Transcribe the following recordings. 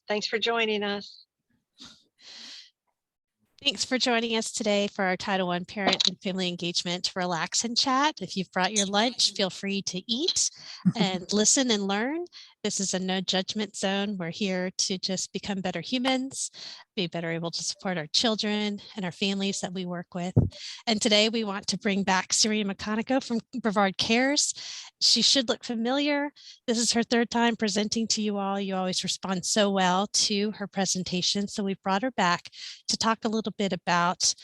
Thanks for joining us. Thanks for joining us today for our Title I Parent and Family Engagement Relax and Chat. If you've brought your lunch, feel free to eat and listen and learn. This is a no judgment zone. We're here to just become better humans, be better able to support our children and our families that we work with. And today we want to bring back Syria McConaughey from Brevard Cares. She should look familiar. This is her third time presenting to you all. You always respond so well to her presentation. So we brought her back to talk a little bit about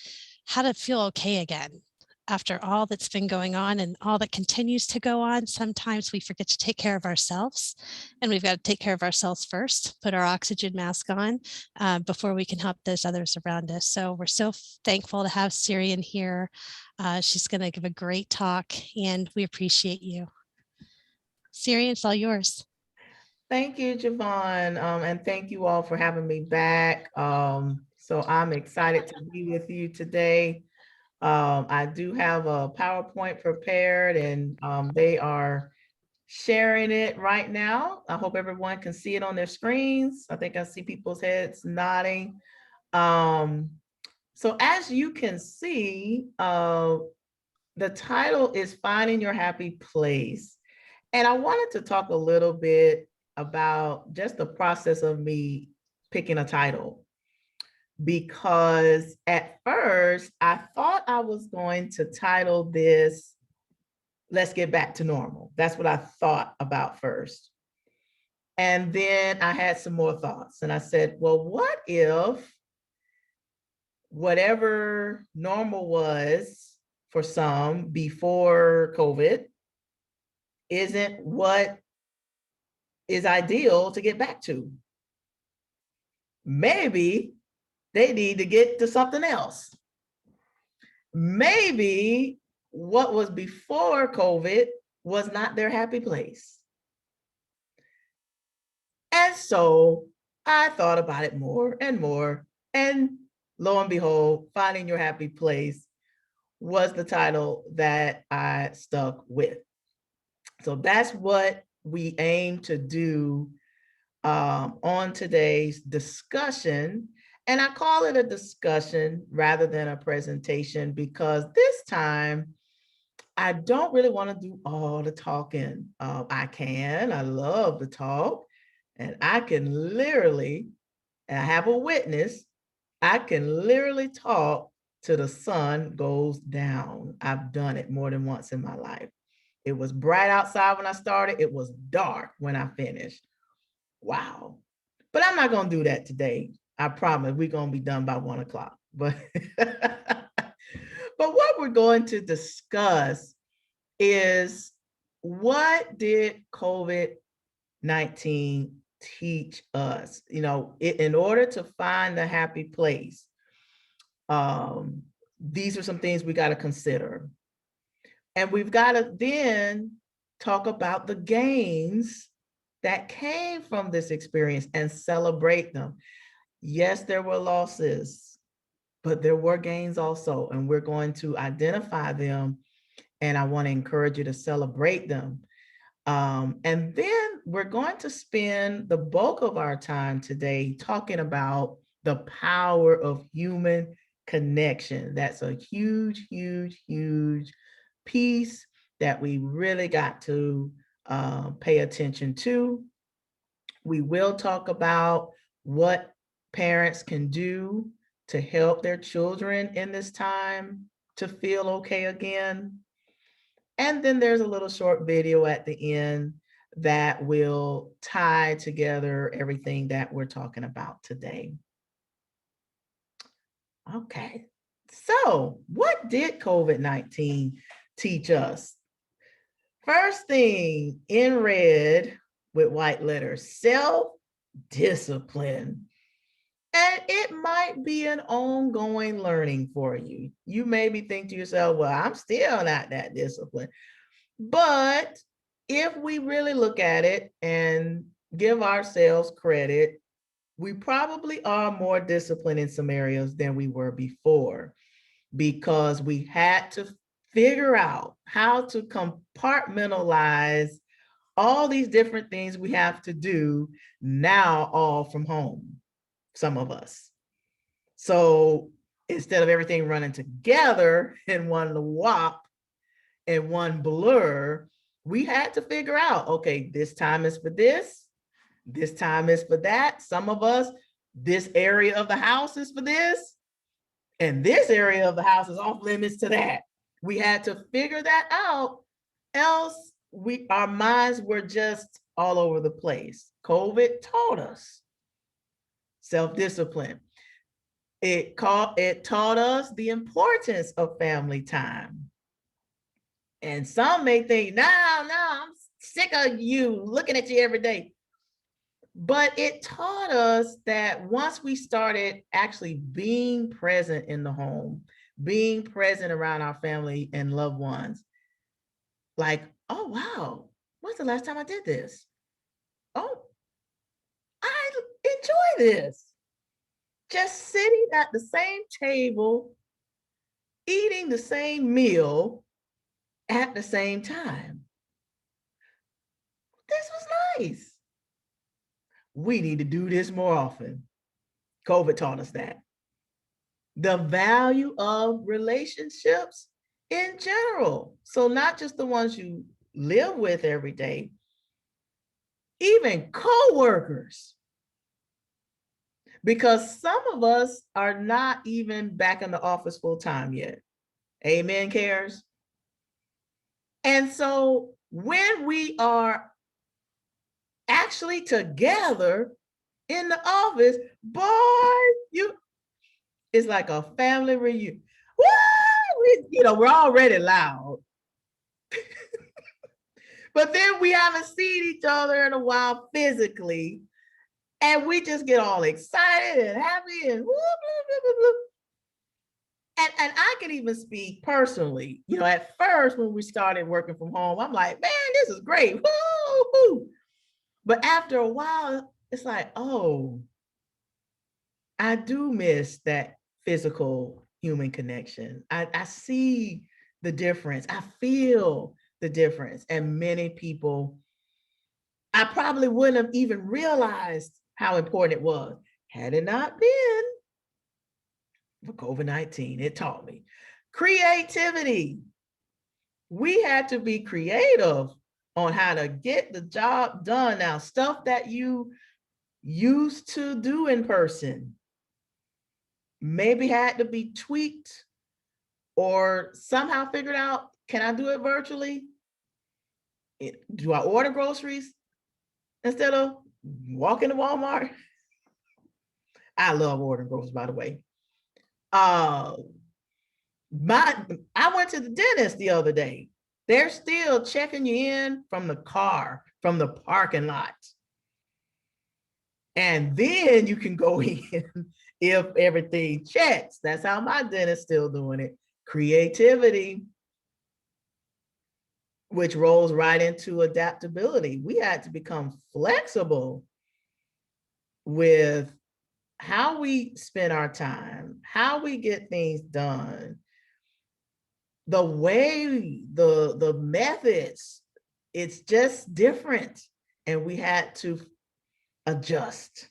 how to feel okay again after all that's been going on and all that continues to go on. Sometimes we forget to take care of ourselves, and we've got to take care of ourselves first, put our oxygen mask on before we can help those others around us. So we're so thankful to have Syrian here. She's going to give a great talk, and we appreciate you. Syrian, it's all yours. Thank you, Javon, and thank you all for having me back. So I'm excited to be with you today. I do have a PowerPoint prepared, and they are sharing it right now. I hope everyone can see it on their screens. I think I see people's heads nodding. So as you can see, the title is Finding Your Happy Place. And I wanted to talk a little bit about just the process of me picking a title, because at first I thought I was going to title this Let's Get Back to Normal. That's what I thought about first. And then I had some more thoughts, and I said, well, what if whatever normal was for some before COVID isn't what is ideal to get back to? Maybe they need to get to something else. Maybe what was before COVID was not their happy place. And so I thought about it more and more, and lo and behold, Finding Your Happy Place was the title that I stuck with. So that's what we aim to do on today's discussion. And I call it a discussion rather than a presentation, because this time I don't really want to do all the talking. I love to talk, and I can literally, and I have a witness, I can literally talk till the sun goes down. I've done it more than once in my life. It was bright outside when I started. It was dark when I finished. Wow. But I'm not going to do that today. I promise we're going to be done by 1 o'clock. But, but what we're going to discuss is, what did COVID-19 teach us? You know, in order to find the happy place, these are some things we got to consider. And we've got to then talk about the gains that came from this experience and celebrate them. Yes, there were losses, but there were gains also, and we're going to identify them, and I want to encourage you to celebrate them. And then we're going to spend the bulk of our time today talking about the power of human connection. That's a huge, huge, huge piece that we really got to pay attention to. We will talk about what parents can do to help their children in this time to feel okay again. And then there's a little short video at the end that will tie together everything that we're talking about today. Okay, so what did COVID-19 teach us? First thing in red with white letters, self-discipline. And it might be an ongoing learning for you. You maybe think to yourself, well, I'm still not that disciplined. But if we really look at it and give ourselves credit, we probably are more disciplined in some areas than we were before, because we had to figure out how to compartmentalize all these different things we have to do now, all from home, some of us. So instead of everything running together in one whop and one blur, we had to figure out, okay, this time is for this time is for that. Some of us, this area of the house is for this, and this area of the house is off limits to that. We had to figure that out, else our minds were just all over the place. COVID taught us self-discipline. It taught us the importance of family time. And some may think, no, I'm sick of you looking at you every day. But it taught us that once we started actually being present in the home, being present around our family and loved ones, like, oh, wow, when's the last time I did this? Oh, I enjoy this. Just sitting at the same table, eating the same meal at the same time. This was nice. We need to do this more often. COVID taught us that. The value of relationships in general. So not just the ones you live with every day, even co-workers. Because some of us are not even back in the office full time yet. Amen, cares? And so when we are actually together in the office, boy, it's like a family reunion. Woo! We're already loud. But then we haven't seen each other in a while physically. And we just get all excited and happy and whoop, whoop, whoop, whoop. And I can even speak personally. At first when we started working from home, I'm like, man, this is great. Woo-hoo. But after a while, it's like, oh, I do miss that physical human connection. I see the difference. I feel the difference. And many people, I probably wouldn't have even realized how important it was had it not been for COVID-19. It taught me creativity. We had to be creative on how to get the job done. Now, stuff that you used to do in person maybe had to be tweaked or somehow figured out, can I do it virtually? Do I order groceries instead of walking to Walmart? I love ordering groceries, by the way. I went to the dentist the other day. They're still checking you in from the car, from the parking lot. And then you can go in if everything checks. That's how my dentist still doing it. Creativity, which rolls right into adaptability. We had to become flexible with how we spend our time, how we get things done, the way, the methods, it's just different. And we had to adjust.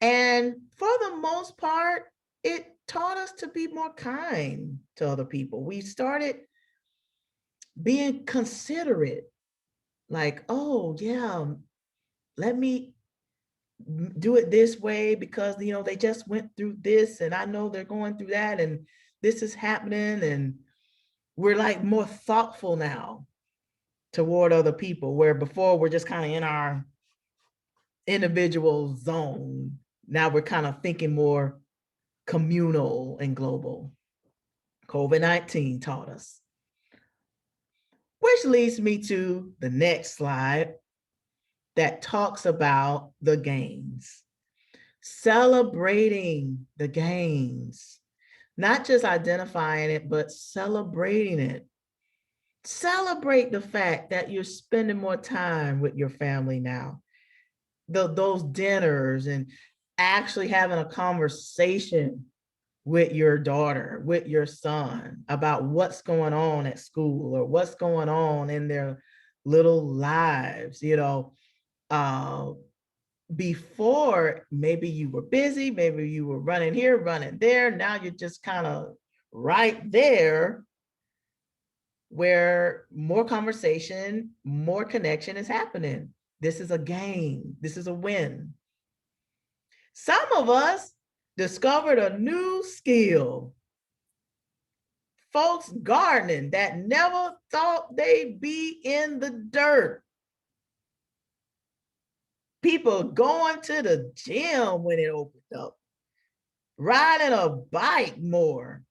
And for the most part, it taught us to be more kind to other people. We started being considerate, like, oh yeah, let me do it this way because they just went through this and I know they're going through that and this is happening, and we're like more thoughtful now toward other people, where before we're just kind of in our individual zone. Now we're kind of thinking more communal and global. COVID-19 taught us. Which leads me to the next slide that talks about the gains. Celebrating the gains, not just identifying it, but celebrating it. Celebrate the fact that you're spending more time with your family now. Those dinners and actually having a conversation with your daughter, with your son about what's going on at school or what's going on in their little lives, before maybe you were busy, maybe you were running here, running there. Now you're just kind of right there where more conversation, more connection is happening. This is a gain. This is a win. Some of us discovered a new skill. Folks gardening that never thought they'd be in the dirt. People going to the gym when it opened up, riding a bike more,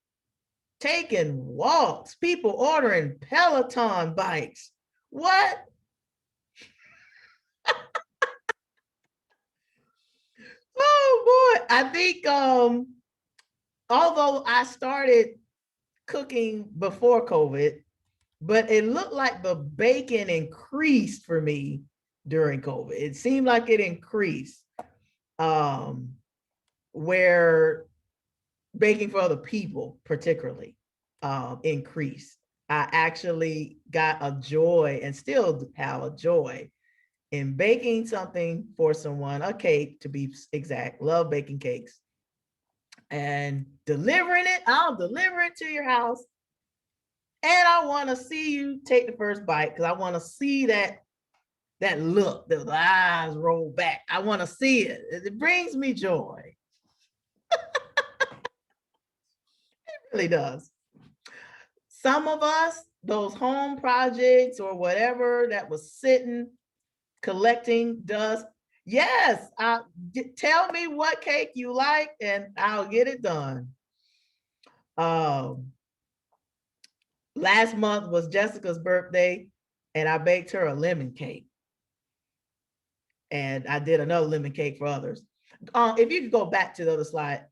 taking walks, people ordering Peloton bikes. What? Oh boy, I think although I started cooking before COVID, but it looked like the baking increased for me during COVID. It seemed like it increased, where baking for other people particularly increased. I actually got a joy and still have a joy in baking something for someone, a cake to be exact. Love baking cakes. And delivering it, I'll deliver it to your house. And I want to see you take the first bite because I want to see that look, the eyes roll back. I want to see it. It brings me joy. It really does. Some of us, those home projects or whatever that was sitting, collecting dust. Yes, tell me what cake you like and I'll get it done. Last month was Jessica's birthday and I baked her a lemon cake. And I did another lemon cake for others. If you could go back to the other slide,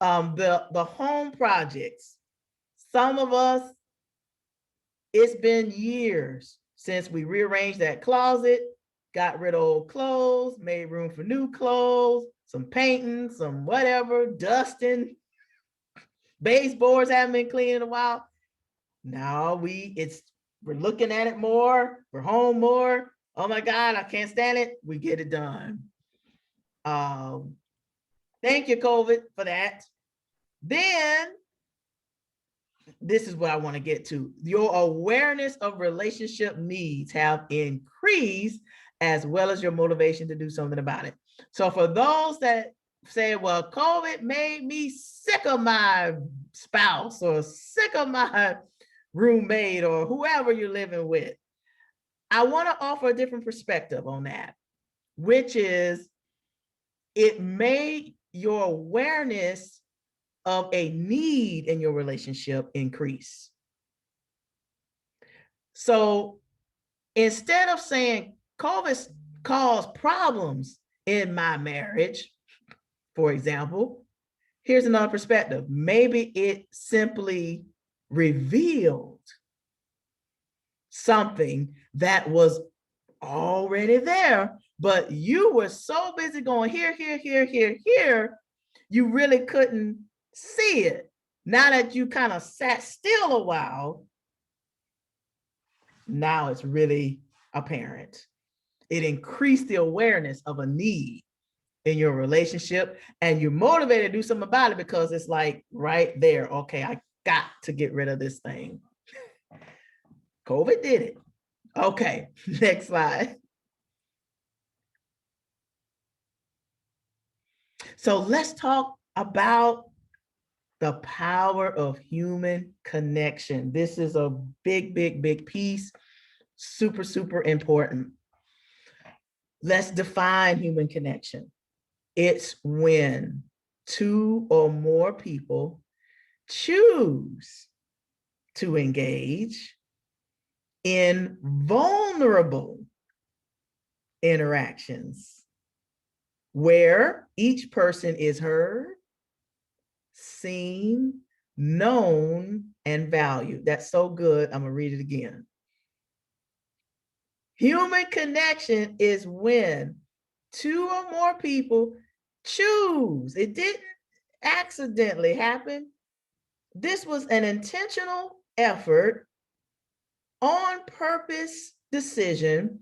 the home projects, some of us, it's been years since we rearranged that closet, got rid of old clothes, made room for new clothes, some painting, some whatever, dusting, baseboards haven't been cleaned in a while. Now we're looking at it more, we're home more. Oh my God, I can't stand it. We get it done. Thank you, COVID, for that. Then, this is what I want to get to. Your awareness of relationship needs have increased as well as your motivation to do something about it. So for those that say, well, COVID made me sick of my spouse or sick of my roommate or whoever you're living with, I want to offer a different perspective on that, which is it made your awareness of a need in your relationship increase. So instead of saying COVID caused problems in my marriage, for example, here's another perspective. Maybe it simply revealed something that was already there, but you were so busy going here, you really couldn't see it. Now that you kind of sat still a while, now it's really apparent. It increased the awareness of a need in your relationship and you're motivated to do something about it because it's like right there. Okay, I got to get rid of this thing. COVID did it. Okay, next slide. So let's talk about the power of human connection. This is a big piece, super important. Let's define human connection. It's when two or more people choose to engage in vulnerable interactions where each person is heard, seen, known, and valued. That's so good. I'm gonna read it again. Human connection is when two or more people choose. It didn't accidentally happen. This was an intentional effort on purpose decision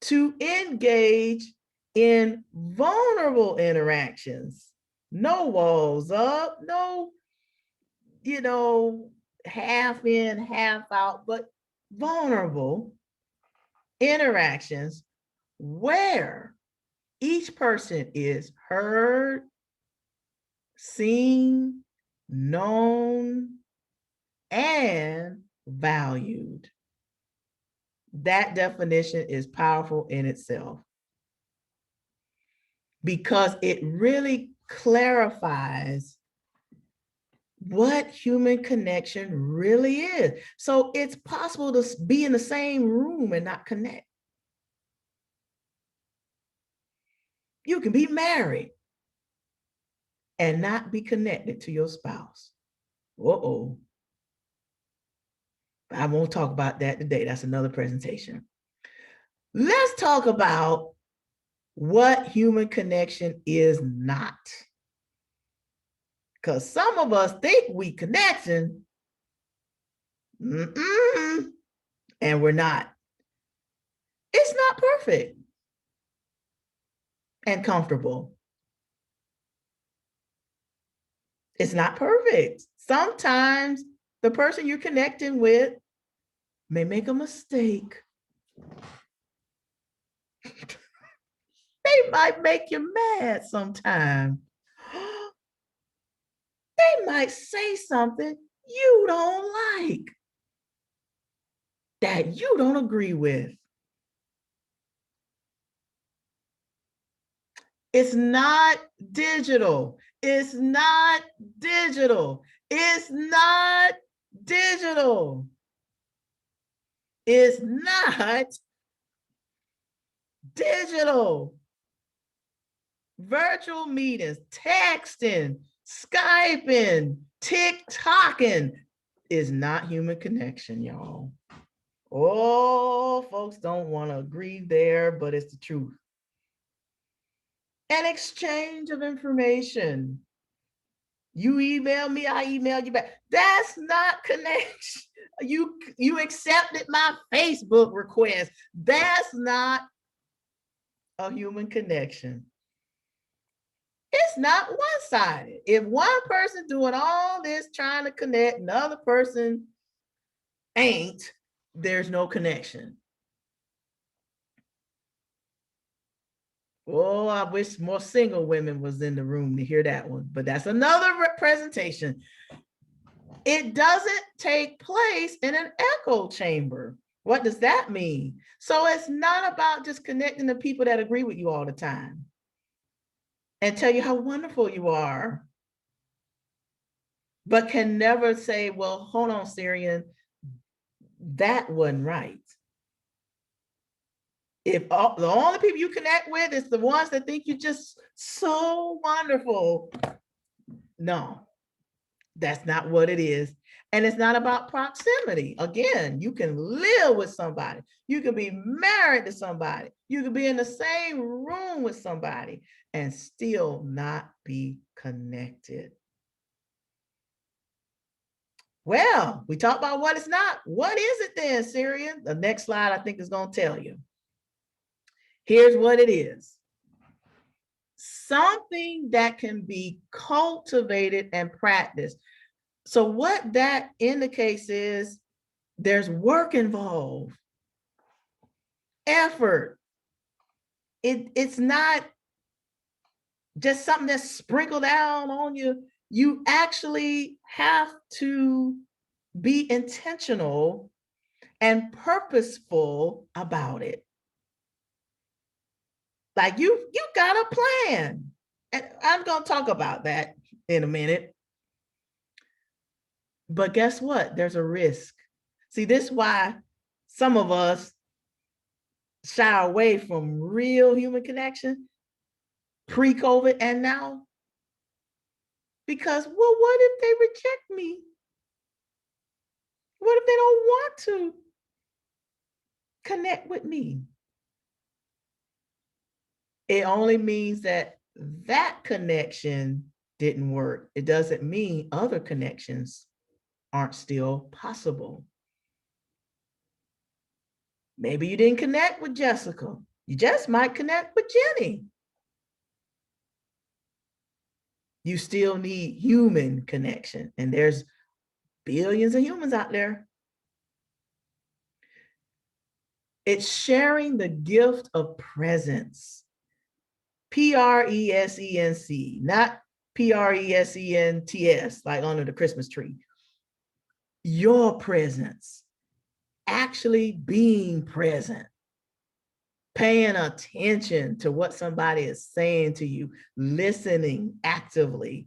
to engage in vulnerable interactions. No walls up, no, half in, half out, but vulnerable interactions where each person is heard, seen, known, and valued. That definition is powerful in itself because it really clarifies what human connection really is. So it's possible to be in the same room and not connect. You can be married and not be connected to your spouse. Uh-oh. I won't talk about that today. That's another presentation. Let's talk about what human connection is not. Because some of us think we connection, and we're not. It's not perfect and comfortable. It's not perfect. Sometimes the person you're connecting with may make a mistake. They might make you mad sometimes. They might say something you don't like, that you don't agree with. It's not digital. It's not digital. It's not digital. It's not digital. Virtual meetings, texting, Skyping, TikToking is not human connection, y'all. Oh, folks don't want to agree there, but it's the truth. An exchange of information. You email me, I email you back. That's not connection. You accepted my Facebook request. That's not a human connection. It's not one-sided. If one person doing all this trying to connect, another person ain't, there's no connection. Oh, I wish more single women was in the room to hear that one, but that's another presentation. It doesn't take place in an echo chamber. What does that mean? So it's not about just connecting to people that agree with you all the time and tell you how wonderful you are, but can never say, well, hold on, Syrian, that wasn't right. If the only people you connect with is the ones that think you're just so wonderful, no, that's not what it is. And it's not about proximity. Again, you can live with somebody. You can be married to somebody. You can be in the same room with somebody and still not be connected. Well, we talked about what it's not. What is it then, Syrian? The next slide, I think, is going to tell you. Here's what it is. Something that can be cultivated and practiced. So what that indicates is there's work involved, effort. It's not just something that's sprinkled down on you. You actually have to be intentional and purposeful about it. Like you got a plan. And I'm going to talk about that in a minute. But guess what? There's a risk. See, this is why some of us shy away from real human connection pre-COVID and now. Because, well, what if they reject me? What if they don't want to connect with me? It only means that that connection didn't work. It doesn't mean other connections aren't still possible. Maybe you didn't connect with Jessica. You just might connect with Jenny. You still need human connection, and there's billions of humans out there. It's sharing the gift of presence. Presence, not presents, like under the Christmas tree. Your presence, actually being present, paying attention to what somebody is saying to you, listening actively,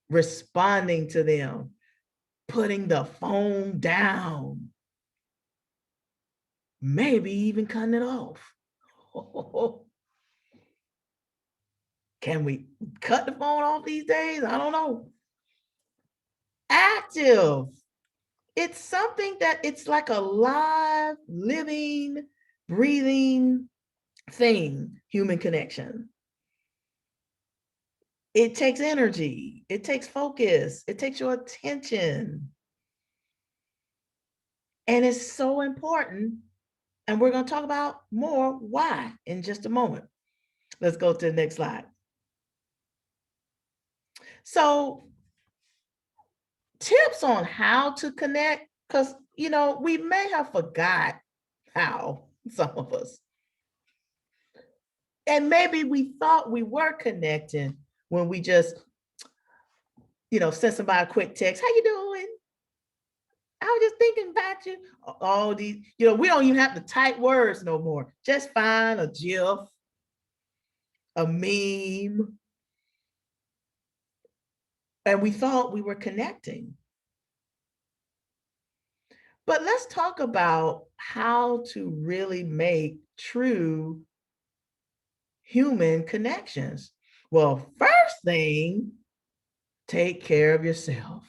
responding to them, putting the phone down, maybe even cutting it off. Can we cut the phone off these days? I don't know. Active. It's something that it's like a live, living, breathing thing, human connection. It takes energy. It takes focus. It takes your attention. And it's so important. And we're going to talk about more why in just a moment. Let's go to the next slide. So, tips on how to connect, because, you know, we may have forgot how, some of us. And maybe we thought we were connecting when we just, you know, sent somebody a quick text. How you doing? I was just thinking about you. All these, you know, we don't even have to type words no more. Just find a GIF, a meme. And we thought we were connecting. But let's talk about how to really make true human connections. Well, first thing, take care of yourself.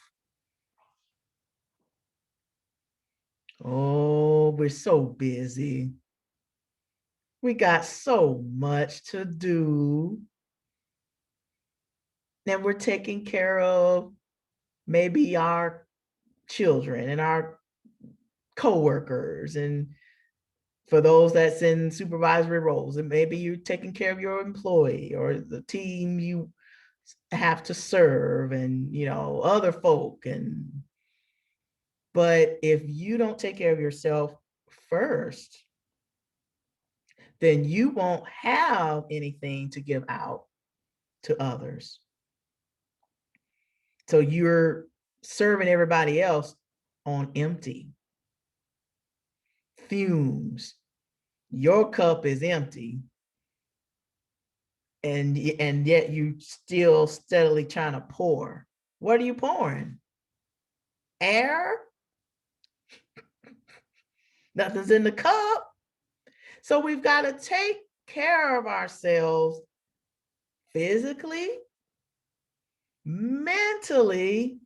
Oh, we're so busy. We got so much to do. And we're taking care of maybe our children and our coworkers, and for those that's in supervisory roles, and maybe you're taking care of your employee or the team you have to serve, and you know, other folk. And but if you don't take care of yourself first, then you won't have anything to give out to others. So you're serving everybody else on empty. Fumes. Your cup is empty. And yet you still steadily trying to pour. What are you pouring? Air? Nothing's in the cup. So we've got to take care of ourselves physically, mentally,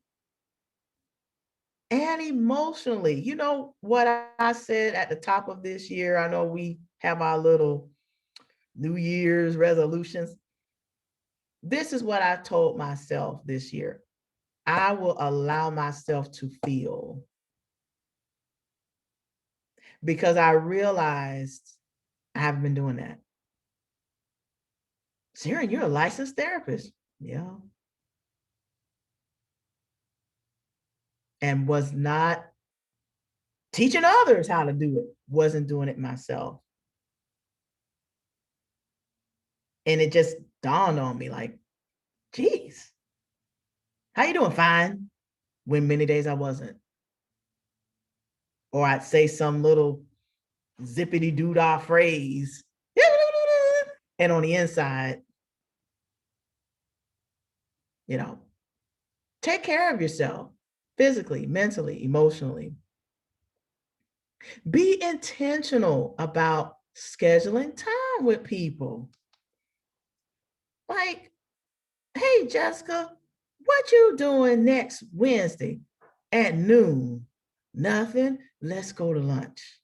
and emotionally. You know what I said at the top of this year? I know we have our little New Year's resolutions. This is what I told myself this year. I will allow myself to feel, because I realized I haven't been doing that. Sharon, you're a licensed therapist. Yeah. And was not teaching others how to do it. Wasn't doing it myself. And it just dawned on me like, geez, how you doing? Fine. When many days I wasn't. Or I'd say some little zippity doo-dah phrase. And on the inside, you know, take care of yourself physically, mentally, emotionally. Be intentional about scheduling time with people. Like, hey, Jessica, what you doing next Wednesday at noon? Nothing. Let's go to lunch.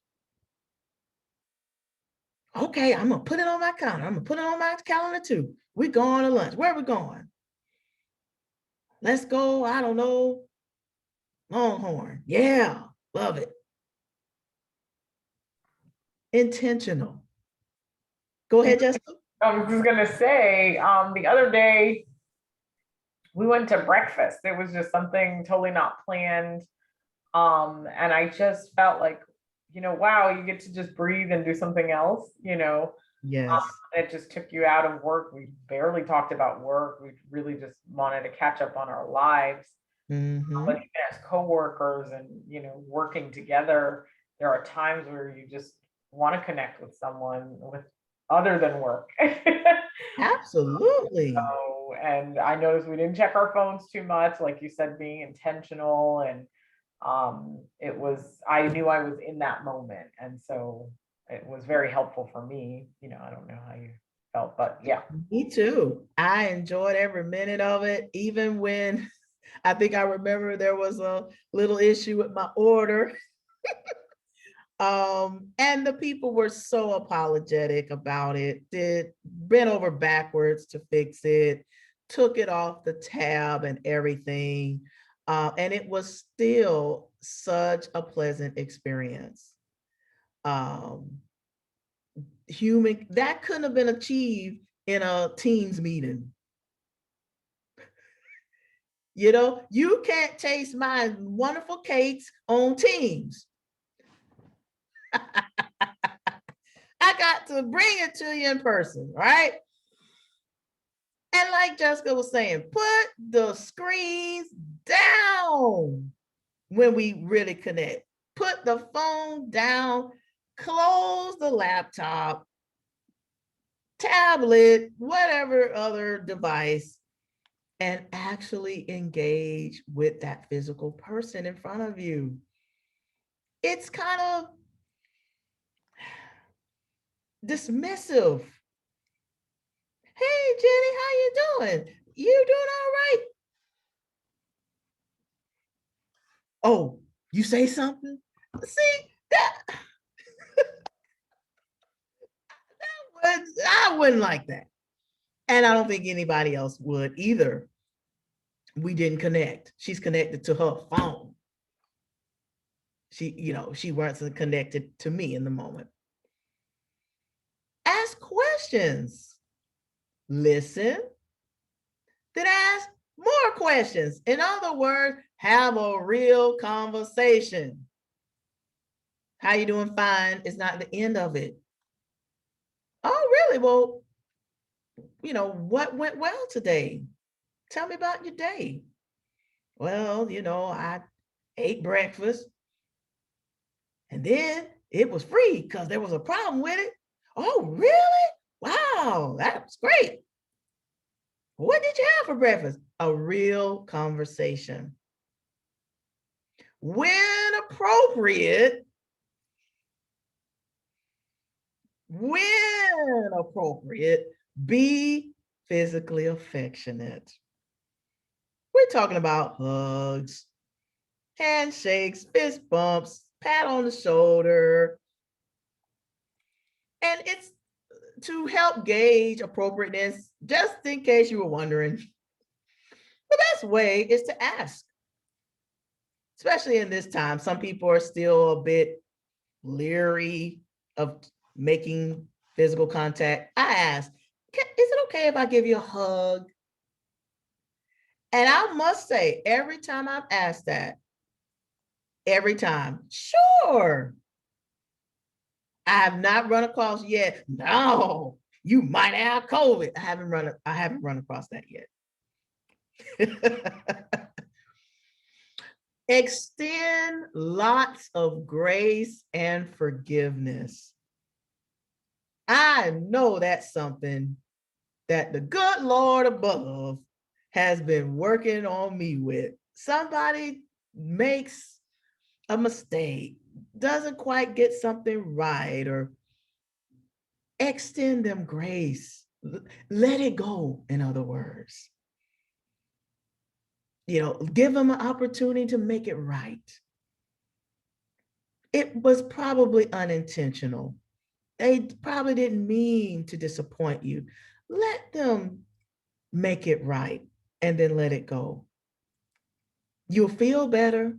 Okay, I'm going to put it on my calendar. I'm going to put it on my calendar too. We're going to lunch. Where are we going? Let's go, I don't know, Longhorn. Yeah, love it. intentional. Go ahead, Jessica. I was just gonna say, the other day we went to breakfast. It was just something totally not planned. And I just felt like, wow, you get to just breathe and do something else, Yes. it just took you out of work. We barely talked about work. We really just wanted to catch up on our lives. Mhm. But even as coworkers and, working together, there are times where you just want to connect with someone with other than work. Absolutely. So, and I noticed we didn't check our phones too much, like you said, being intentional. And I knew I was in that moment. And so it was very helpful for me. I don't know how you felt, but yeah. Me too. I enjoyed every minute of it, even when I think I remember there was a little issue with my order. And the people were so apologetic about it, did bent over backwards to fix it, took it off the tab and everything. And it was still such a pleasant experience. Human, that couldn't have been achieved in a Teams meeting. You can't taste my wonderful cakes on Teams. I got to bring it to you in person, right? And like Jessica was saying, put the screens down when we really connect. Put the phone down, close the laptop, tablet, whatever other device, and actually engage with that physical person in front of you. It's kind of dismissive. Hey, Jenny, how you doing? You doing all right? Oh, you say something? See, that I wouldn't like that. And I don't think anybody else would either. We didn't connect. She's connected to her phone. She wasn't connected to me in the moment. Ask questions. Listen. Then ask more questions. In other words, have a real conversation. How you doing? Fine. It's not the end of it. Oh, really? Well, what went well today? Tell me about your day. Well, I ate breakfast and then it was free because there was a problem with it. Oh, really? Wow, that was great. What did you have for breakfast? A real conversation. When appropriate, be physically affectionate. We're talking about hugs, handshakes, fist bumps, pat on the shoulder. And it's to help gauge appropriateness, just in case you were wondering. The best way is to ask. Especially in this time, some people are still a bit leery of making physical contact. I ask, is it okay if I give you a hug? And I must say, every time I've asked that, every time, sure. I have not run across yet. No, you might have COVID. I haven't run across that yet. Extend lots of grace and forgiveness. I know that's something that the good Lord above has been working on me with. Somebody makes a mistake, doesn't quite get something right, or extend them grace. Let it go, in other words. Give them an opportunity to make it right. It was probably unintentional. They probably didn't mean to disappoint you. Let them make it right and then let it go. You'll feel better.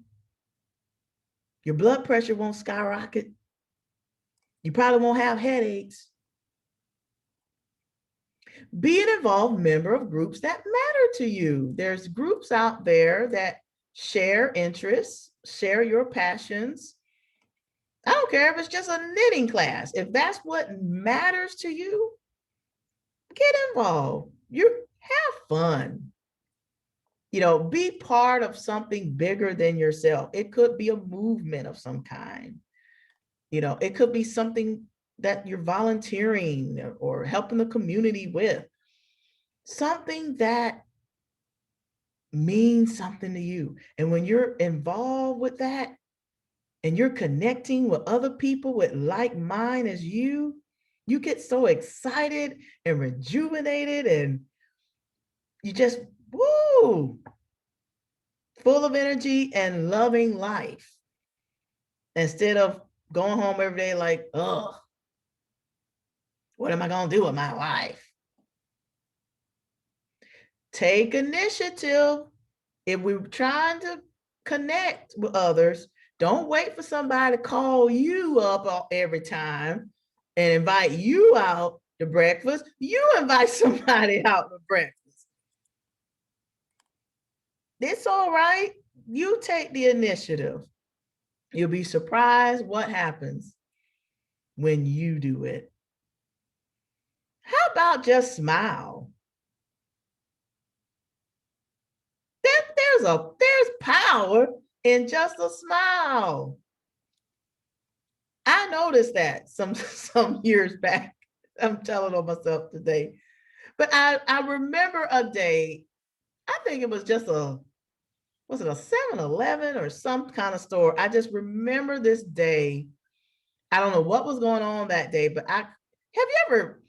Your blood pressure won't skyrocket. You probably won't have headaches. Be an involved member of groups that matter to you. There's groups out there that share interests, share your passions. I don't care if it's just a knitting class. If that's what matters to you, get involved. You have fun. Be part of something bigger than yourself. It could be a movement of some kind. It could be something that you're volunteering or helping the community with. Something that means something to you. And when you're involved with that and you're connecting with other people with like mind as you get so excited and rejuvenated, and you just, woo, full of energy and loving life, instead of going home every day like, oh, what am I going to do with my life? Take initiative. If we're trying to connect with others, don't wait for somebody to call you up every time and invite you out to breakfast. You invite somebody out to breakfast. It's all right. You take the initiative. You'll be surprised what happens when you do it. How about just smile? There's power in just a smile. I noticed that some years back. I'm telling on myself today. But I remember a day, I think it was just was it a 7-Eleven or some kind of store? I just remember this day. I don't know what was going on that day, but have you ever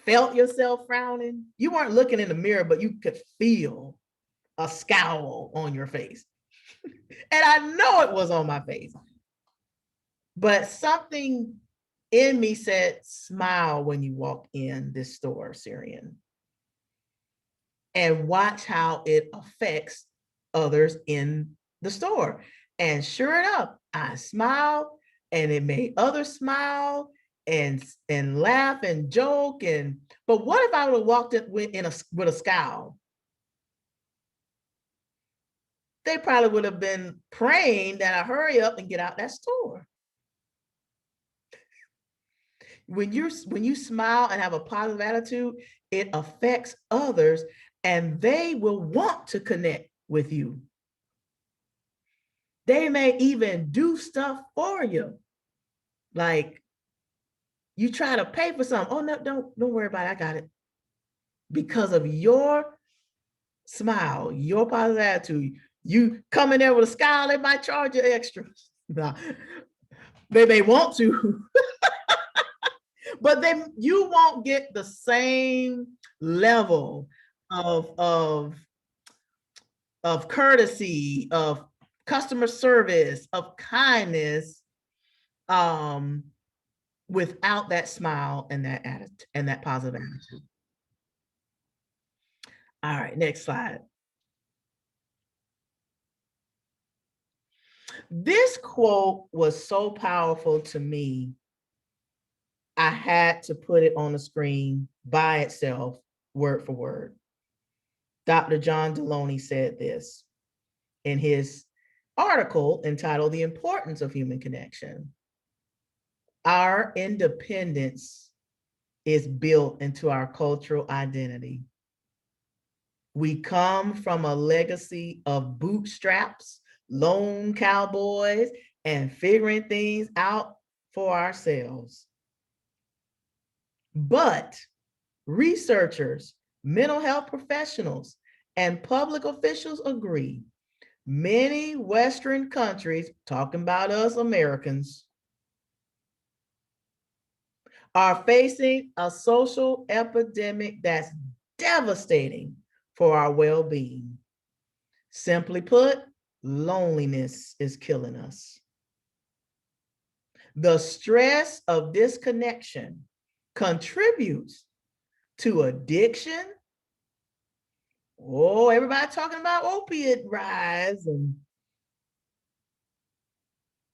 felt yourself frowning? You weren't looking in the mirror, but you could feel a scowl on your face. And I know it was on my face. But something in me said, smile when you walk in this store, Syrian. And watch how it affects others in the store. And sure enough, I smiled, and it made others smile and laugh and joke. But what if I would have walked in with a scowl? They probably would have been praying that I hurry up and get out that store. When you smile and have a positive attitude, it affects others, and they will want to connect with you. They may even do stuff for you. Like, you try to pay for something. Oh, no, don't worry about it. I got it. Because of your smile, your positive attitude. You come in there with a scowl, they might charge you extra. No, they may want to, but then you won't get the same level of courtesy, of customer service, of kindness, without that smile and that attitude and that positive attitude. All right, next slide. This quote was so powerful to me, I had to put it on the screen by itself, word for word. Dr. John Deloney said this in his article entitled "The Importance of Human Connection." Our independence is built into our cultural identity. We come from a legacy of bootstraps, lone cowboys, and figuring things out for ourselves. But researchers, mental health professionals, and public officials agree many Western countries, talking about us Americans, are facing a social epidemic that's devastating for our well-being. Simply put, loneliness is killing us. The stress of disconnection contributes to addiction. Oh, everybody talking about opiate rise and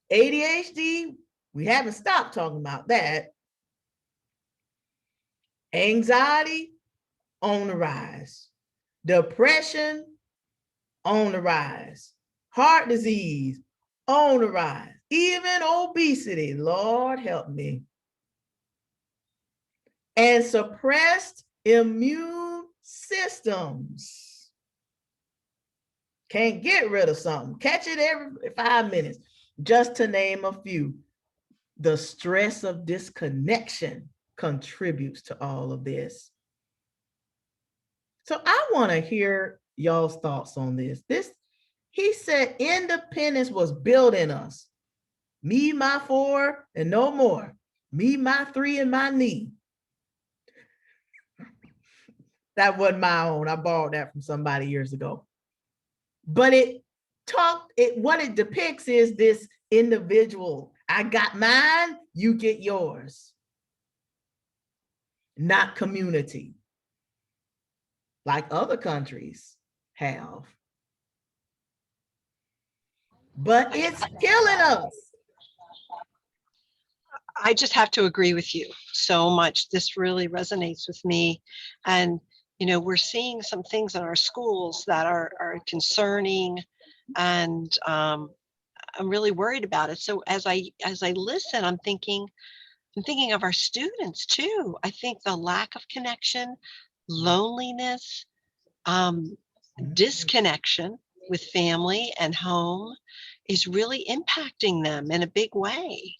ADHD. We haven't stopped talking about that. Anxiety on the rise. Depression on the rise. Heart disease on the rise. Even obesity, Lord help me. And suppressed immune systems. Can't get rid of something. Catch it every 5 minutes, just to name a few. The stress of disconnection contributes to all of this. So I want to hear y'all's thoughts on this. He said independence was built in us. Me, my 4, and no more. Me, my 3, and my knee. That wasn't my own. I borrowed that from somebody years ago. But what it depicts is this individual. I got mine, you get yours. Not community, like other countries have. But it's killing us. I just have to agree with you so much. This really resonates with me. And, you know, we're seeing some things in our schools that are concerning, and I'm really worried about it. So as I listen, I'm thinking of our students too. I think the lack of connection, loneliness, disconnection with family and home is really impacting them in a big way.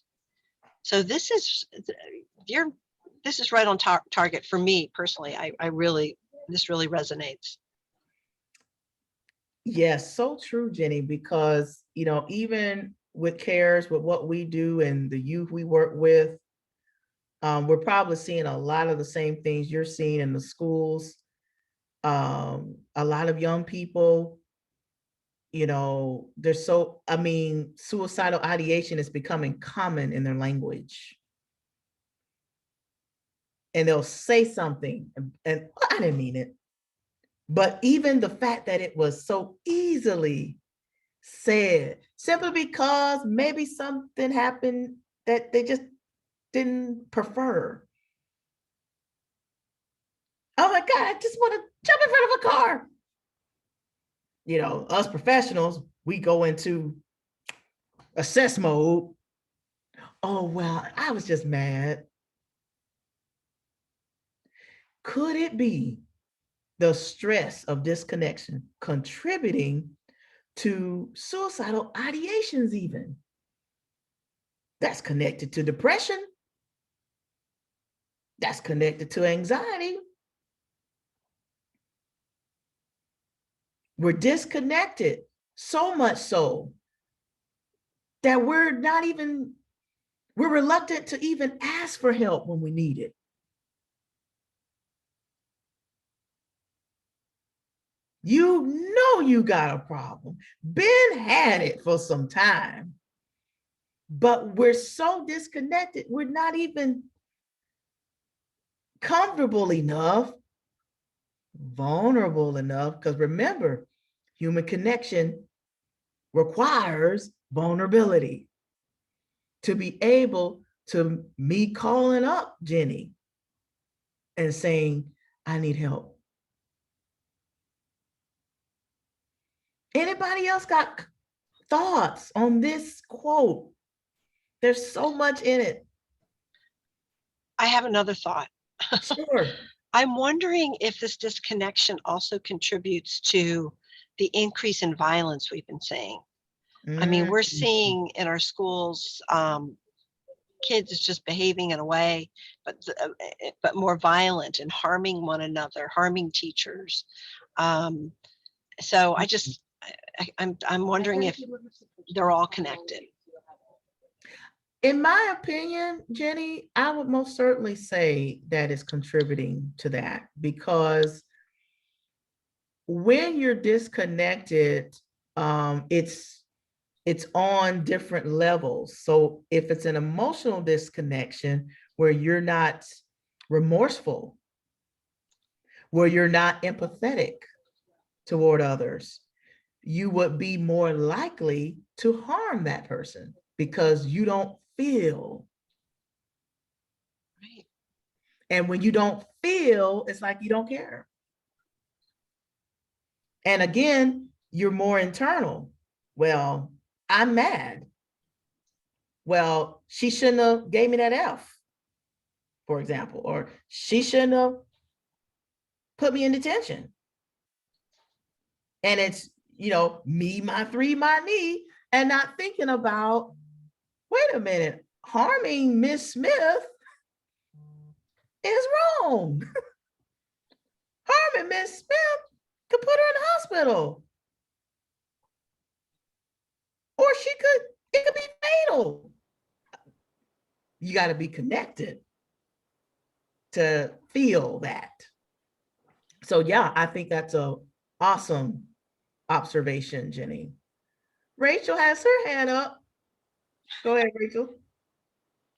So this is right on target for me personally. This really resonates. Yes, so true, Jenny, because, you know, even with CARES, with what we do and the youth we work with, we're probably seeing a lot of the same things you're seeing in the schools. A lot of young people, you know, suicidal ideation is becoming common in their language. And they'll say something and I didn't mean it. But even the fact that it was so easily said, simply because maybe something happened that they just didn't prefer. Oh my God, I just want to jump in front of a car. You know, us professionals, we go into assess mode. Oh, well, I was just mad. Could it be the stress of disconnection contributing to suicidal ideations even? That's connected to depression. That's connected to anxiety. We're disconnected, so much so that we're reluctant to even ask for help when we need it. You know you got a problem. Been had it for some time, but we're so disconnected. We're not even comfortable enough, vulnerable enough, because remember, human connection requires vulnerability to be able to me calling up Jenny and saying, I need help. Anybody else got thoughts on this quote? There's so much in it. I have another thought. Sure. I'm wondering if this disconnection also contributes to the increase in violence we've been seeing. I mean, we're seeing in our schools, kids just behaving in a way, but more violent and harming one another, harming teachers. So I'm wondering if they're all connected. In my opinion, Jenny, I would most certainly say that is contributing to that, because when you're disconnected, it's on different levels. So if it's an emotional disconnection where you're not remorseful, where you're not empathetic toward others, you would be more likely to harm that person because you don't feel. Right. And when you don't feel, it's like you don't care. And again, you're more internal. Well, I'm mad. Well, she shouldn't have gave me that F, for example, or she shouldn't have put me in detention. And it's, me, my three, my me, and not thinking about, wait a minute, harming Miss Smith is wrong. Harming Miss Smith could put her in the hospital. Or it could be fatal. You got to be connected to feel that. So yeah, I think that's a awesome observation, Jenny. Rachel has her hand up. Go ahead, Rachel.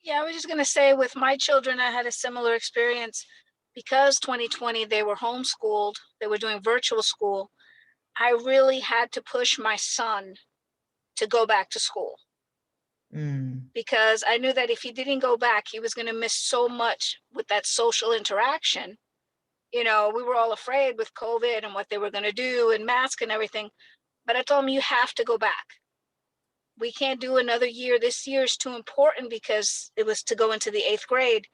Yeah, I was just going to say with my children, I had a similar experience because 2020, they were homeschooled, they were doing virtual school. I really had to push my son to go back to school because I knew that if he didn't go back, he was going to miss so much with that social interaction. We were all afraid with COVID and what they were going to do and mask and everything. But I told him, you have to go back. We can't do another year. This year is too important because it was to go into the 8th grade.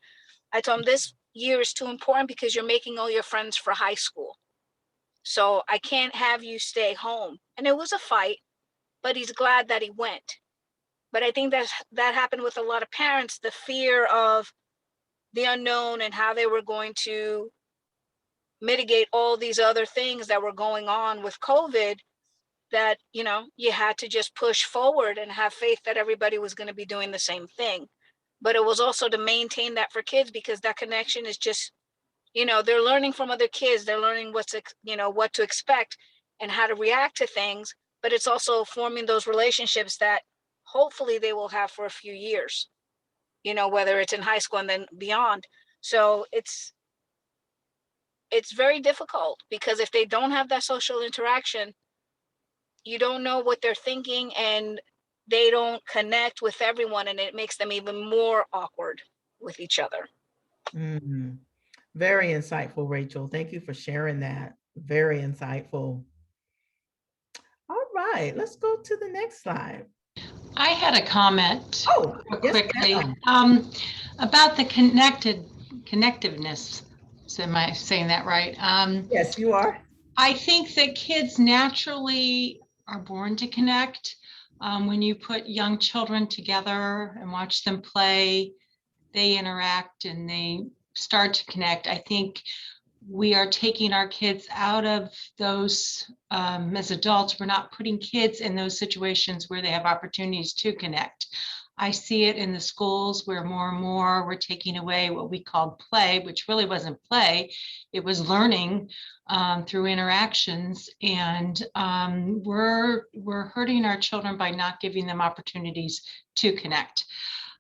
I told him this year is too important because you're making all your friends for high school. So I can't have you stay home. And it was a fight, but he's glad that he went. But I think that happened with a lot of parents, the fear of the unknown and how they were going to mitigate all these other things that were going on with COVID, that, you had to just push forward and have faith that everybody was going to be doing the same thing. But it was also to maintain that for kids, because that connection is just, they're learning from other kids. They're learning what to expect and how to react to things. But it's also forming those relationships that hopefully they will have for a few years, whether it's in high school and then beyond. So it's very difficult because if they don't have that social interaction, you don't know what they're thinking and they don't connect with everyone, and it makes them even more awkward with each other. Very insightful, Rachel. Thank you for sharing that. Very insightful. All right, let's go to the next slide. I had a comment quickly about the connectiveness. So am I saying that right? Yes, you are. I think that kids naturally are born to connect. When you put young children together and watch them play, they interact and they start to connect. I think we are taking our kids out of those as adults. We're not putting kids in those situations where they have opportunities to connect. I see it in the schools where more and more we're taking away what we called play, which really wasn't play. It was learning through interactions, and we're hurting our children by not giving them opportunities to connect.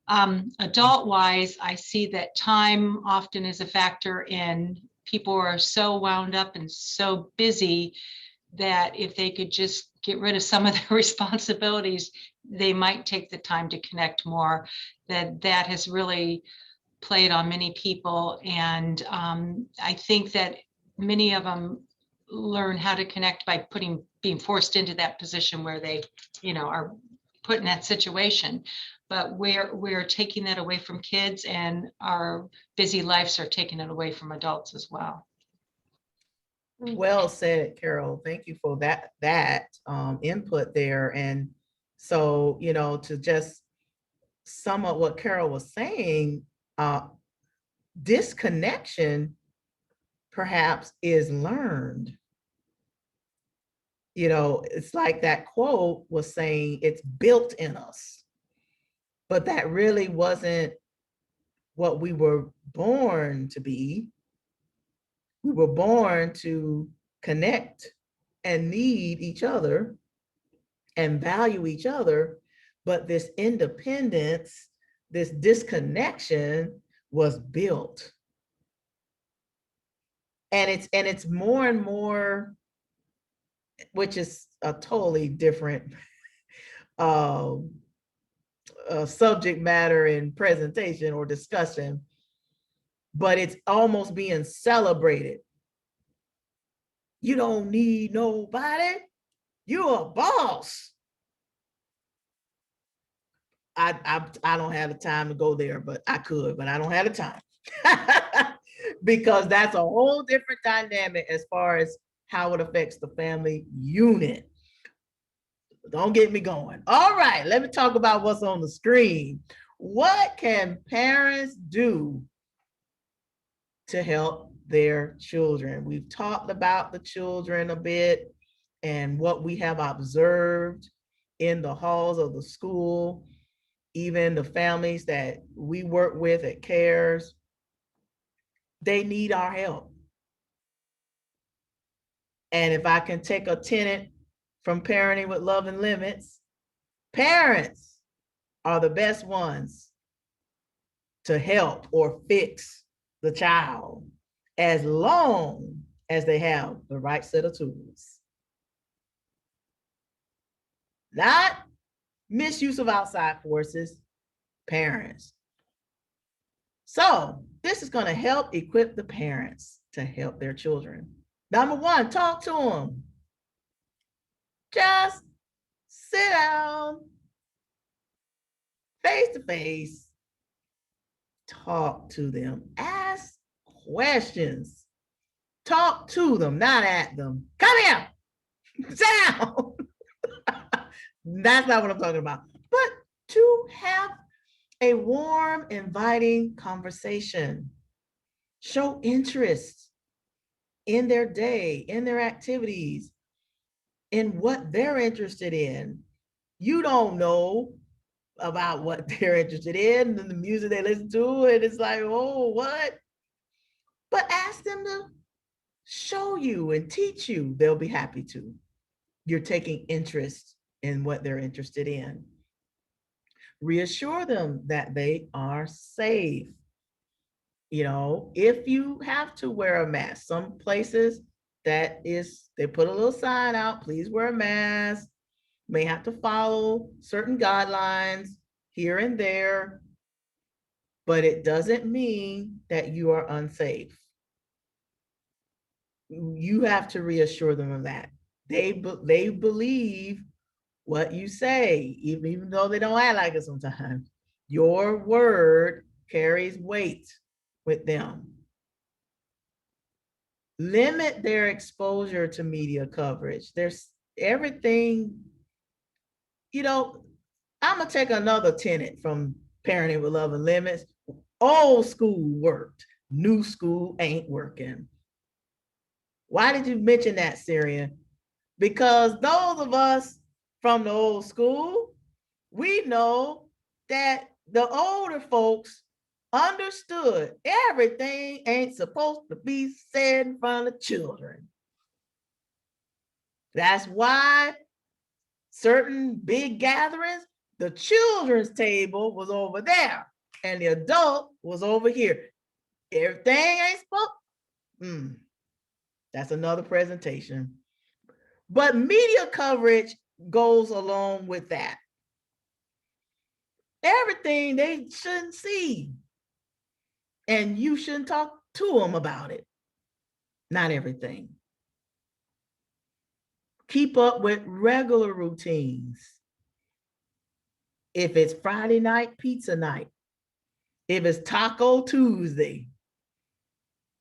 Adult-wise, I see that time often is a factor in people are so wound up and so busy that if they could just get rid of some of their responsibilities, they might take the time to connect more. That has really played on many people. And I think that many of them learn how to connect by being forced into that position where they, are put in that situation. But we're taking that away from kids, and our busy lives are taking it away from adults as well. Well said, Carol. Thank you for that input there. And so, to just sum up what Carol was saying, disconnection perhaps is learned. It's like that quote was saying, it's built in us. But that really wasn't what we were born to be. We were born to connect and need each other and value each other. But this independence, this disconnection was built. And it's more and more, which is a totally different subject matter in presentation or discussion. but it's almost being celebrated. You don't need nobody. You're a boss. I don't have the time to go there, but I could, but I don't have the time. Because that's a whole different dynamic as far as how it affects the family unit. Don't get me going. All right, let me talk about what's on the screen. What can parents do to help their children? We've talked about the children a bit and what we have observed in the halls of the school, even the families that we work with at CARES. They need our help. And if I can take a tenet from Parenting with Love and Limits, parents are the best ones to help or fix the child as long as they have the right set of tools. Not misuse of outside forces, parents. So this is going to help equip the parents to help their children. Number one, talk to them. Just sit down, face to face, talk to them, ask questions, talk to them, not at them. Come here, sit down. That's not what I'm talking about. But to have a warm, inviting conversation, show interest in their day, in their activities, in what they're interested in. You don't know about what they're interested in and the music they listen to, and it's like, oh, what? But ask them to show you and teach you. They'll be happy to. You're taking interest in what they're interested in. Reassure them that they are safe. You know, if you have to wear a mask, some places that is, they put a little sign out, please wear a mask, may have to follow certain guidelines here and there, but it doesn't mean that you are unsafe. You have to reassure them of that. They believe what you say, even though they don't act like it sometimes. Your word carries weight with them. Limit their exposure to media coverage. There's everything, you know, I'm gonna take another tenet from Parenting with Love and Limits. Old school worked, new school ain't working. Why did you mention that, Syrian? Because those of us from the old school, we know that the older folks understood everything ain't supposed to be said in front of children. That's why certain big gatherings, the children's table was over there and the adult was over here. Everything ain't spoke. That's another presentation. But media coverage goes along with that. Everything they shouldn't see. And you shouldn't talk to them about it. Not everything. Keep up with regular routines. If it's Friday night, pizza night. If it's Taco Tuesday.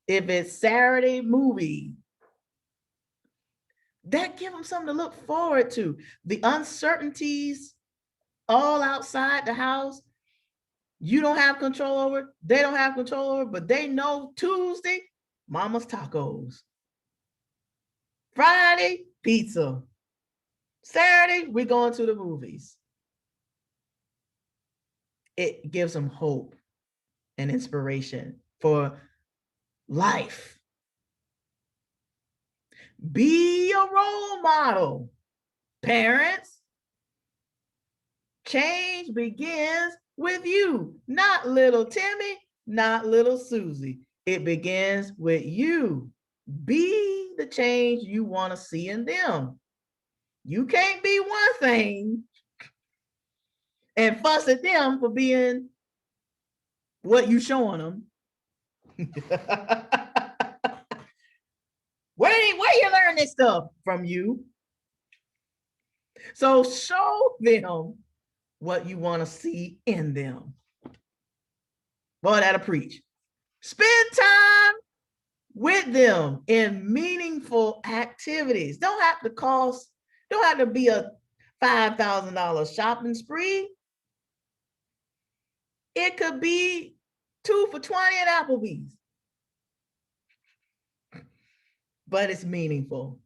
If it's Saturday movie. That give them something to look forward to. The uncertainties all outside the house, you don't have control over, they don't have control over, but they know Tuesday, Mama's Tacos. Friday, pizza. Saturday, we're going to the movies. It gives them hope and inspiration for life. Be a role model, parents. Change begins with you, not little Timmy, not little Susie. It begins with you. Be the change you want to see in them. You can't be one thing and fuss at them for being what you showing them. Where you learn this stuff from you? So show them what you want to see in them. Boy, that'll preach. Spend time with them in meaningful activities. Don't have to be a $5,000 shopping spree. It could be 2 for $20 at Applebee's. But it's meaningful.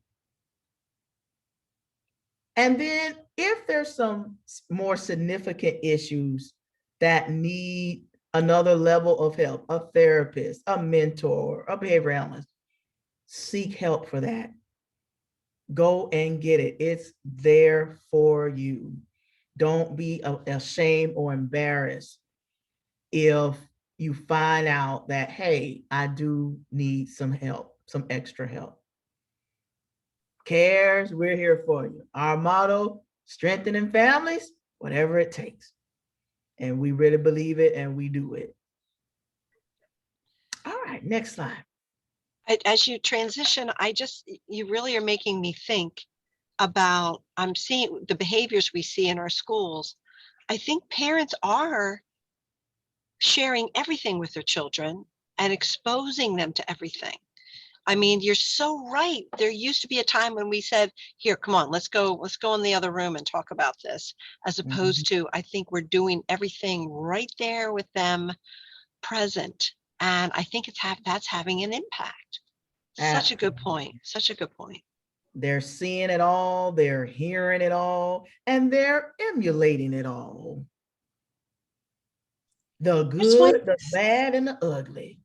And then if there's some more significant issues that need another level of help, a therapist, a mentor, a behavior analyst, seek help for that. Go and get it. It's there for you. Don't be ashamed or embarrassed if you find out that, hey, I do need some help, some extra help. Cares, we're here for you. Our motto, strengthening families, whatever it takes. And we really believe it and we do it. All right, next slide. As you transition, you really are making me think about, I'm seeing the behaviors we see in our schools. I think parents are sharing everything with their children and exposing them to everything. I mean, you're so right. There used to be a time when we said, here, come on, let's go in the other room and talk about this, as opposed to, I think we're doing everything right there with them present. And I think that's having an impact. Such a good point. Such a good point. They're seeing it all, they're hearing it all, and they're emulating it all. The good, the bad, and the ugly.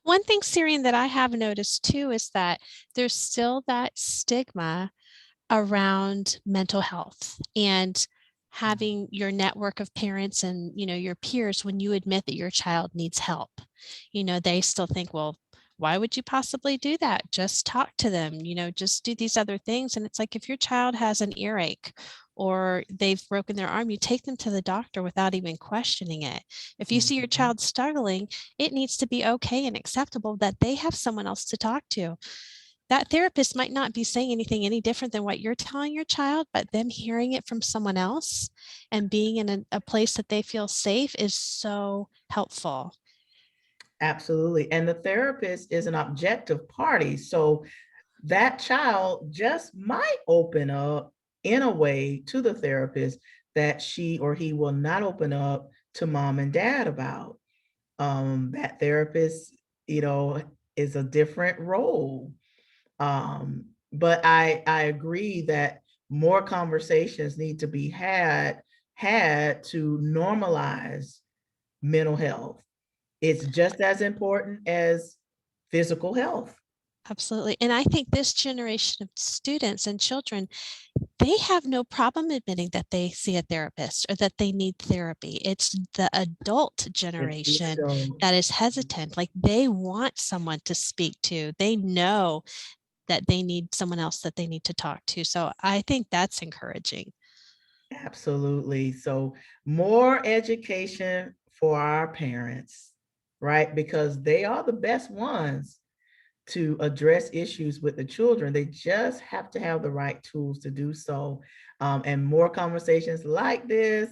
One thing, Syrian, that I have noticed too is that there's still that stigma around mental health and having your network of parents and, your peers, when you admit that your child needs help, they still think, well, why would you possibly do that? Just talk to them, just do these other things. And it's like, if your child has an earache or they've broken their arm, you take them to the doctor without even questioning it. If you see your child struggling, it needs to be okay and acceptable that they have someone else to talk to. That therapist might not be saying anything any different than what you're telling your child, but them hearing it from someone else and being in a place that they feel safe is so helpful. Absolutely. And the therapist is an objective party. So that child just might open up in a way to the therapist that she or he will not open up to mom and dad about. That therapist, is a different role. But I agree that more conversations need to be had to normalize mental health. It's just as important as physical health. Absolutely. And I think this generation of students and children, they have no problem admitting that they see a therapist or that they need therapy. It's the adult generation that is hesitant. Like, they want someone to speak to. They know that they need someone else that they need to talk to. So I think that's encouraging. Absolutely. So more education for our parents, right? Because they are the best ones to address issues with the children. They just have to have the right tools to do so. And more conversations like this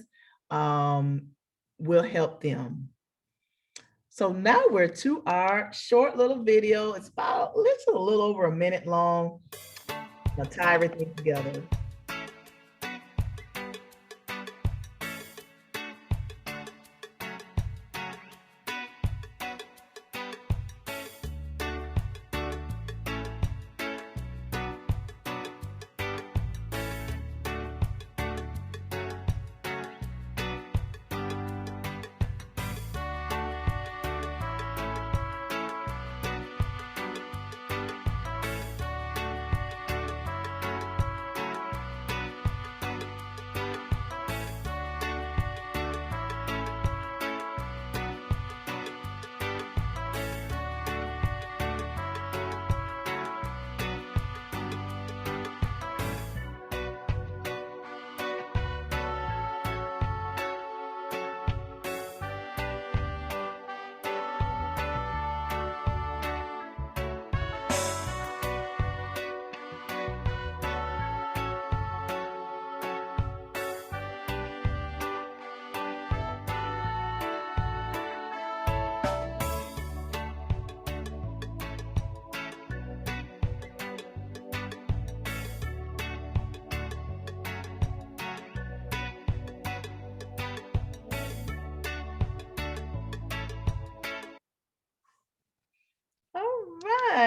will help them. So now we're to our short little video. It's a little over a minute long. I'll tie everything together.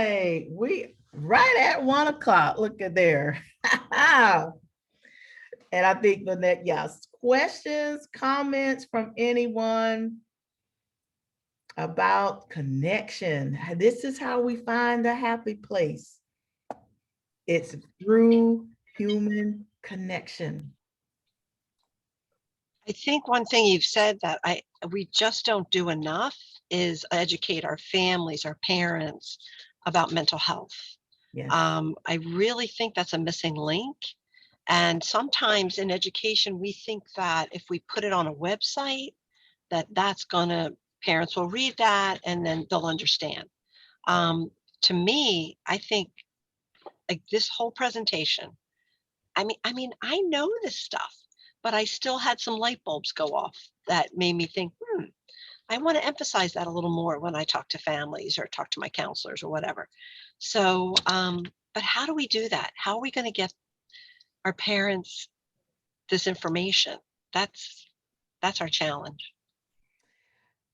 right, we right at 1 o'clock. Look at there. And I think the next, yes, questions, comments from anyone about connection. This is how we find a happy place. It's through human connection. I think one thing you've said that we just don't do enough is educate our families, our parents about mental health. Yes. I really think that's a missing link. And sometimes in education, we think that if we put it on a website, that's gonna, parents will read that and then they'll understand. To me, I think like this whole presentation, I mean, I know this stuff, but I still had some light bulbs go off that made me think, I want to emphasize that a little more when I talk to families or talk to my counselors or whatever. So, but how do we do that? How are we going to get our parents this information? That's our challenge.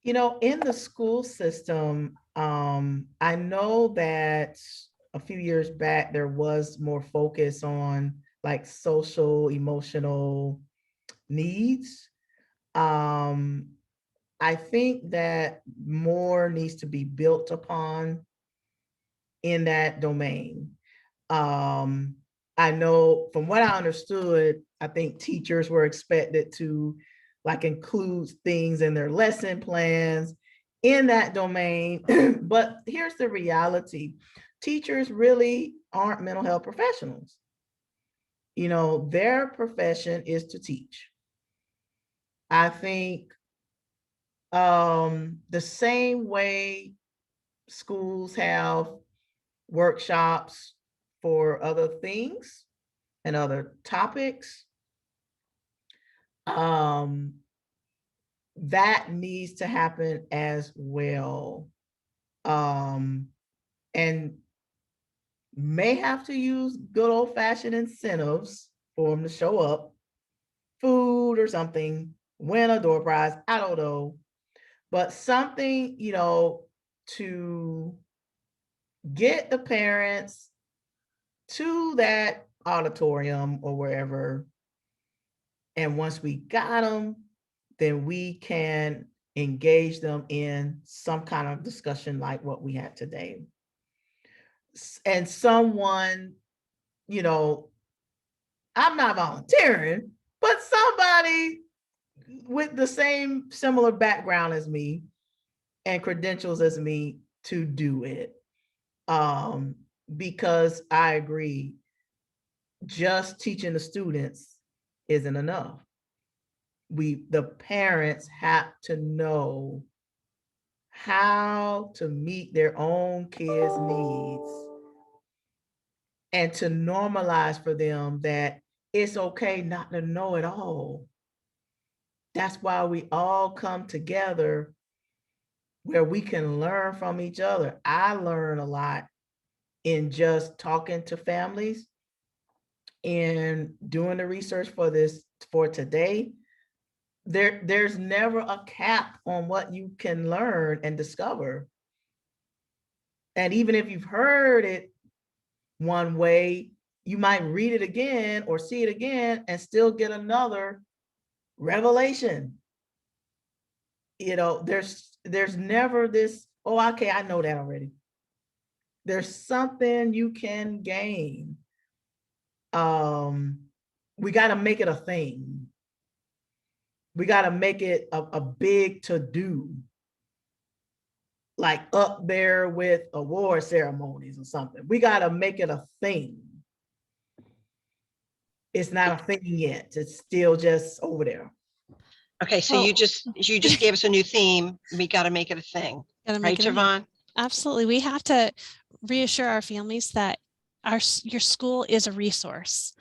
You know, in the school system, I know that a few years back, there was more focus on like social, emotional needs. I think that more needs to be built upon in that domain. I know from what I understood, I think teachers were expected to like include things in their lesson plans in that domain. But here's the reality. Teachers really aren't mental health professionals. You know, their profession is to teach. I think the same way schools have workshops for other things and other topics, that needs to happen as well. And may have to use good old-fashioned incentives for them to show up, food or something, win a door prize, I don't know, but something, you know, to get the parents to that auditorium or wherever. And once we got them, then we can engage them in some kind of discussion like what we had today. And someone, you know, I'm not volunteering, but somebody with the same similar background as me and credentials as me to do it. Because I agree, just teaching the students isn't enough. The parents have to know how to meet their own kids' needs and to normalize for them that it's okay not to know it all. That's why we all come together where we can learn from each other. I learn a lot in just talking to families and doing the research for this, for today. There's never a cap on what you can learn and discover. And even if you've heard it one way, you might read it again or see it again and still get another revelation. You know, there's never this, oh, okay, I know that already. There's something you can gain. We got to make it a thing. We got to make it a big to-do, like up there with award ceremonies or something. We got to make it a thing. It's not a thing yet. It's still just over there. Okay, so Well- you just gave us a new theme. We got to make it a thing, Gotta right, make it a- Javon? Absolutely. We have to reassure our families that your school is a resource.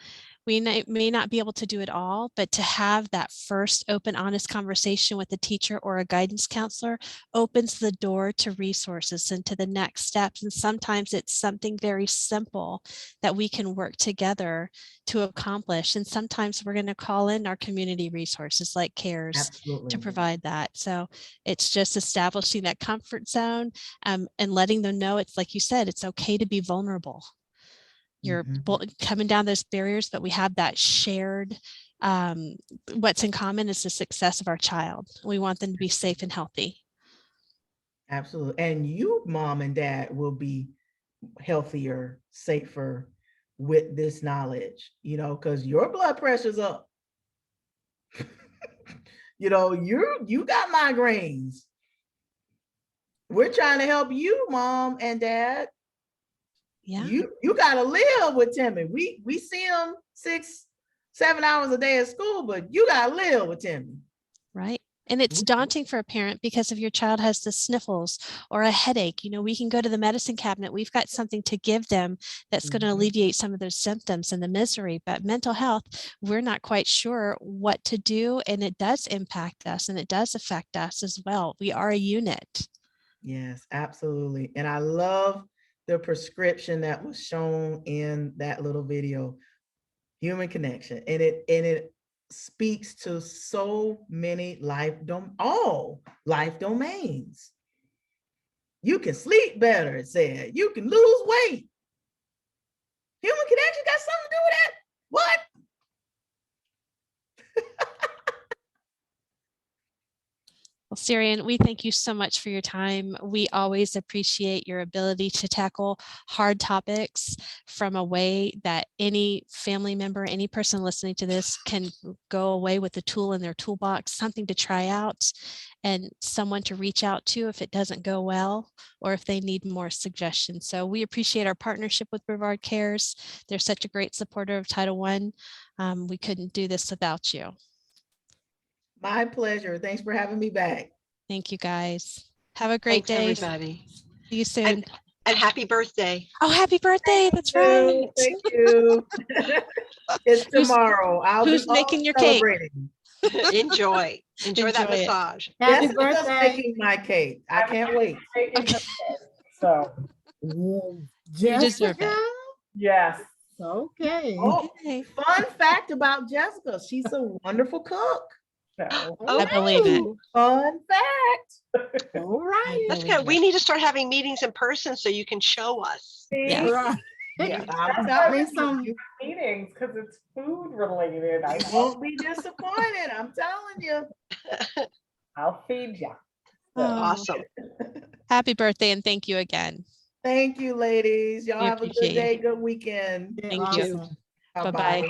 We may not be able to do it all, but to have that first open, honest conversation with a teacher or a guidance counselor opens the door to resources and to the next steps. And sometimes it's something very simple that we can work together to accomplish. And sometimes we're going to call in our community resources like CARES Absolutely. to provide that. So it's just establishing that comfort zone, and letting them know, it's like you said, it's okay to be vulnerable. You're coming down those barriers, but we have that shared, what's in common is the success of our child. We want them to be safe and healthy. Absolutely. And you, mom and dad, will be healthier, safer with this knowledge, you know, because your blood pressure's up. You know, you got migraines. We're trying to help you, mom and dad. Yeah. You gotta live with Timmy. We see him 6-7 hours a day at school, but you gotta live with Timmy. Right. And it's daunting for a parent because if your child has the sniffles or a headache, you know, we can go to the medicine cabinet. We've got something to give them that's going to alleviate some of those symptoms and the misery. But mental health, we're not quite sure what to do. And it does impact us and it does affect us as well. We are a unit. Yes, absolutely. And I love the prescription that was shown in that little video, human connection. And it speaks to so many all life domains. You can sleep better, it said. You can lose weight. Human connection got something to do with that? What? Well, Syrian, we thank you so much for your time. We always appreciate your ability to tackle hard topics from a way that any family member, any person listening to this can go away with a tool in their toolbox, something to try out, and someone to reach out to if it doesn't go well or if they need more suggestions. So we appreciate our partnership with Brevard Cares. They're such a great supporter of Title I. We couldn't do this without you. My pleasure. Thanks for having me back. Thank you, guys. Have a great Thanks, day. everybody. See you soon. And happy birthday. Oh, happy birthday. That's right. Thank you. It's tomorrow. I'll who's be making your cake? celebrating. Enjoy that Enjoy it. massage. Happy Jessica's birthday. making my cake. I can't wait. Okay. So, You deserve Jessica? it. yes. Okay. Oh, Okay. fun fact about Jessica. She's a wonderful cook. So, I believe it. Fun fact. All right. That's good. We need to start having meetings in person so you can show us. Yeah. Right. Yeah, I'm That's telling some- you, meetings, because it's food related. you won't be disappointed. I'm telling you. I'll feed you. Oh, Awesome. happy birthday and thank you again. Thank you, ladies. Y'all We have a good appreciate you. day, good weekend. Thank you. Awesome. Bye-bye.